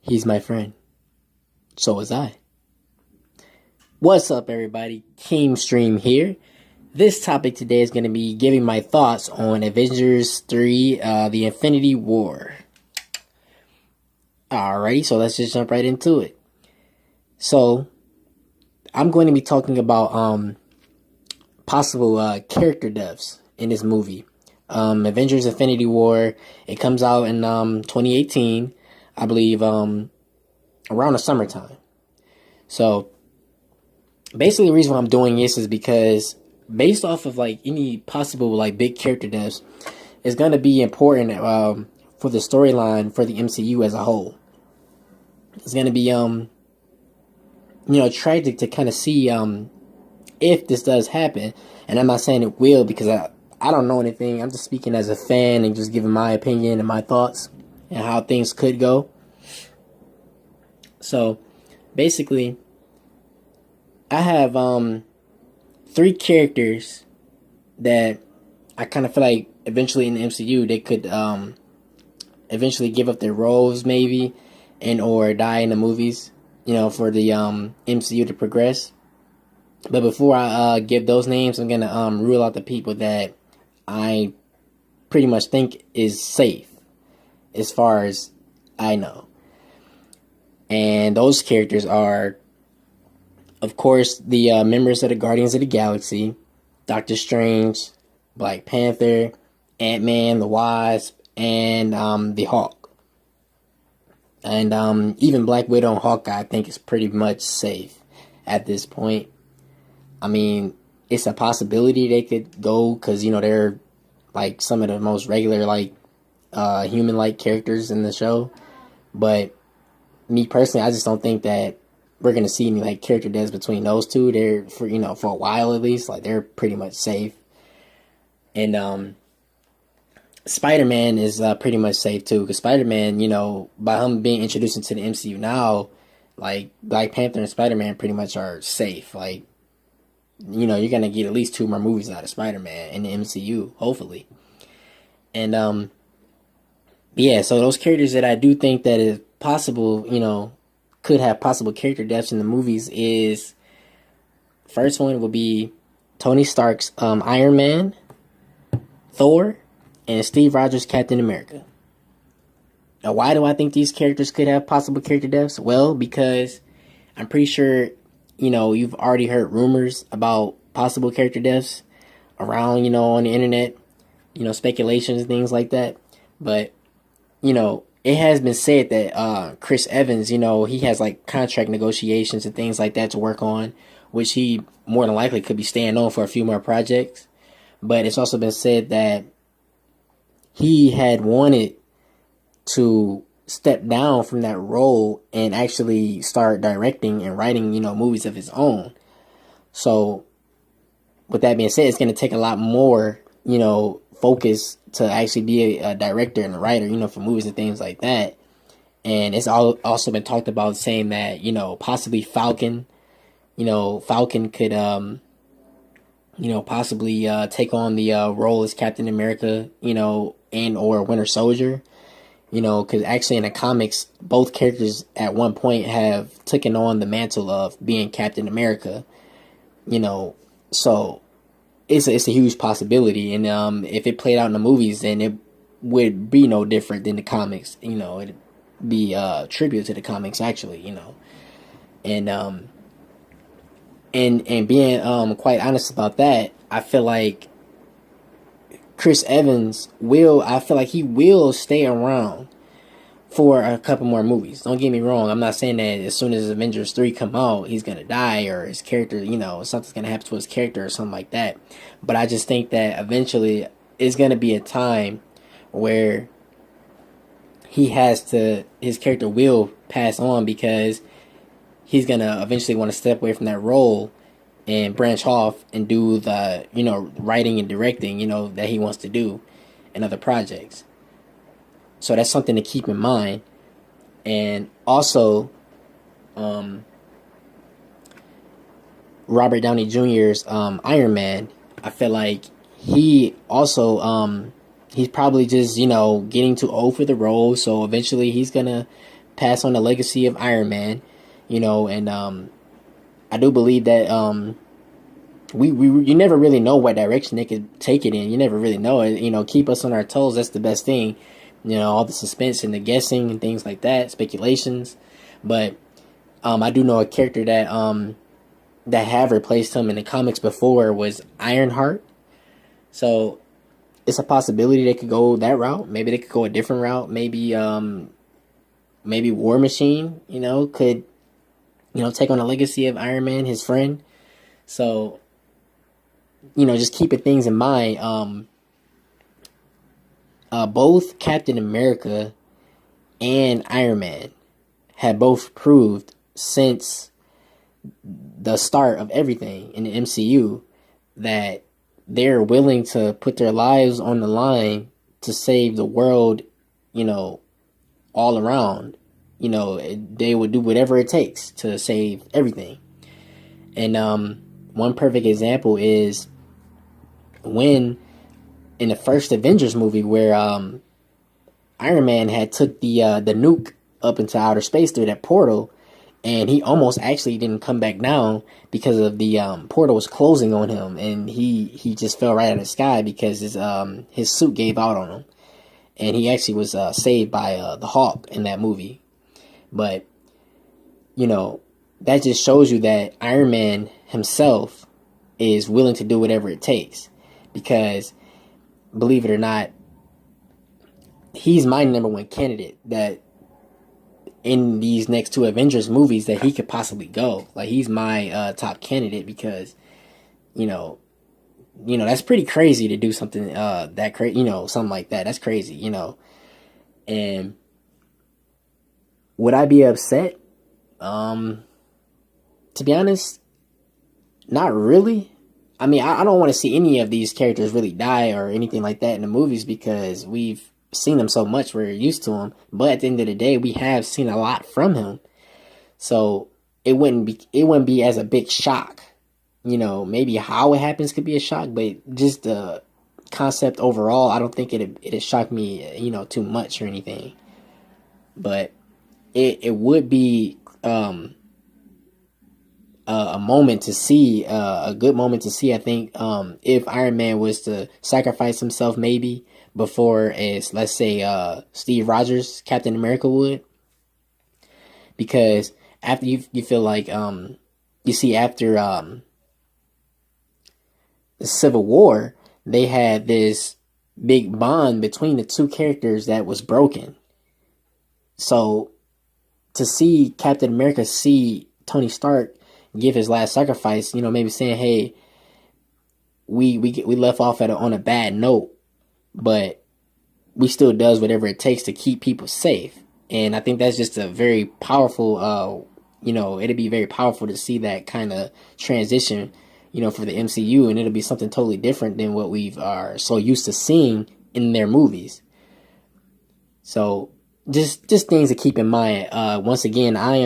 He's my friend. So was I. What's up, everybody? Team Stream here. This topic today is going to be giving my thoughts on Avengers 3, The Infinity War. Alrighty, so let's just jump right into it. So, I'm going to be talking about possible character deaths in this movie. Avengers Infinity War, it comes out in 2018, I believe, around the summertime. So, basically the reason why I'm doing this is because based off of like any possible like big character deaths, it's going to be important for the storyline for the MCU as a whole. It's going to be tragic to kind of see if this does happen, and I'm not saying it will because I don't know anything. I'm just speaking as a fan and just giving my opinion and my thoughts and how things could go. So basically, I have three characters that I kind of feel like eventually in the MCU they could eventually give up their roles maybe and or die in the movies, for the MCU to progress. But before I give those names, I'm gonna rule out the people that I pretty much think is safe as far as I know. And those characters are, of course, the members of the Guardians of the Galaxy, Dr.Strange, Black Panther, Ant-Man, the Wasp, and the Hulk. And even Black Widow and Hawkeye I think is pretty much safe at this point. I mean, it's a possibility they could go because, they're like some of the most regular, like, human-like characters in the show. But me personally, I just don't think that we're going to see any, like, character deaths between those two. They're, for a while at least, like, they're pretty much safe. And Spider-Man is pretty much safe, too. Because Spider-Man, by him being introduced into the MCU now, like, Black Panther and Spider-Man pretty much are safe. Like, you're going to get at least 2 more movies out of Spider-Man in the MCU, hopefully. And, yeah, so those characters that I do think that is possible, could have possible character deaths in the movies is, first one will be Tony Stark's Iron Man, Thor, and Steve Rogers' Captain America. Now, why do I think these characters could have possible character deaths? Well, because I'm pretty sure, you've already heard rumors about possible character deaths around, on the internet, speculations and things like that. But, it has been said that Chris Evans, he has like contract negotiations and things like that to work on, which he more than likely could be staying on for a few more projects. But it's also been said that he had wanted to step down from that role and actually start directing and writing, movies of his own. So with that being said, it's going to take a lot more, focus to actually be a director and a writer, for movies and things like that. And it's also been talked about saying that, possibly Falcon, Falcon could, possibly take on the role as Captain America, and or Winter Soldier. Because actually in the comics, both characters at one point have taken on the mantle of being Captain America. So it's a huge possibility. And if it played out in the movies, then it would be no different than the comics. It'd be a tribute to the comics, actually. And being quite honest about that, I feel like Chris Evans he will stay around for a couple more movies. Don't get me wrong. I'm not saying that as soon as Avengers 3 come out, he's going to die or his character, something's going to happen to his character or something like that. But I just think that eventually it's going to be a time where his character will pass on because he's going to eventually want to step away from that role and branch off and do the, writing and directing, that he wants to do in other projects. So that's something to keep in mind. And also, Robert Downey Jr.'s Iron Man, I feel like he also, he's probably just, getting too old for the role. So eventually he's going to pass on the legacy of Iron Man, and I do believe that we you never really know what direction they could take it in. You never really know it. Keep us on our toes. That's the best thing. All the suspense and the guessing and things like that, speculations. But I do know a character that have replaced him in the comics before was Ironheart. So it's a possibility they could go that route. Maybe they could go a different route. Maybe War Machine, could take on the legacy of Iron Man, his friend. So just keeping things in mind. Both Captain America and Iron Man have both proved since the start of everything in the MCU that they're willing to put their lives on the line to save the world, all around. They would do whatever it takes to save everything. And one perfect example is when in the first Avengers movie where Iron Man had took the nuke up into outer space through that portal, and he almost actually didn't come back down because of the portal was closing on him, and he just fell right out of the sky because his suit gave out on him, and he actually was saved by the Hulk in that movie. But that just shows you that Iron Man himself is willing to do whatever it takes, because believe it or not, he's my number one candidate that in these next two Avengers movies that he could possibly go. Like, he's my top candidate because, that's pretty crazy to do something that crazy, something like that. That's crazy, And would I be upset? To be honest, not really. I mean, I don't want to see any of these characters really die or anything like that in the movies because we've seen them so much, we're used to them. But at the end of the day, we have seen a lot from him, so it wouldn't be as a big shock. Maybe how it happens could be a shock, but just the concept overall, I don't think it'd shock me, too much or anything. But it would be a moment to see, a good moment to see, I think, if Iron Man was to sacrifice himself maybe before, as let's say, Steve Rogers, Captain America would. Because after you feel like, you see after the Civil War, they had this big bond between the two characters that was broken. So to see Captain America see Tony Stark give his last sacrifice, maybe saying, hey, we left off on a bad note, but we still does whatever it takes to keep people safe. And I think that's just a very powerful, it'd be very powerful to see that kind of transition, for the MCU, and it'll be something totally different than what we are so used to seeing in their movies. So just things to keep in mind. Once again, I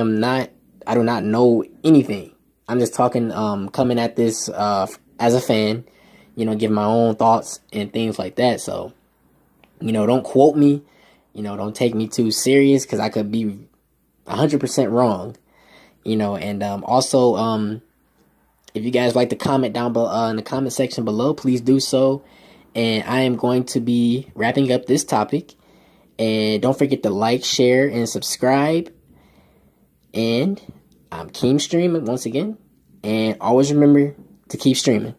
do not know anything. I'm just talking, coming at this as a fan, give my own thoughts and things like that. So, don't quote me, don't take me too serious because I could be 100% wrong, and also, if you guys like to comment down below in the comment section below, please do so. And I am going to be wrapping up this topic. And don't forget to like, share, and subscribe. And I'm Keem Streaming once again. And always remember to keep streaming.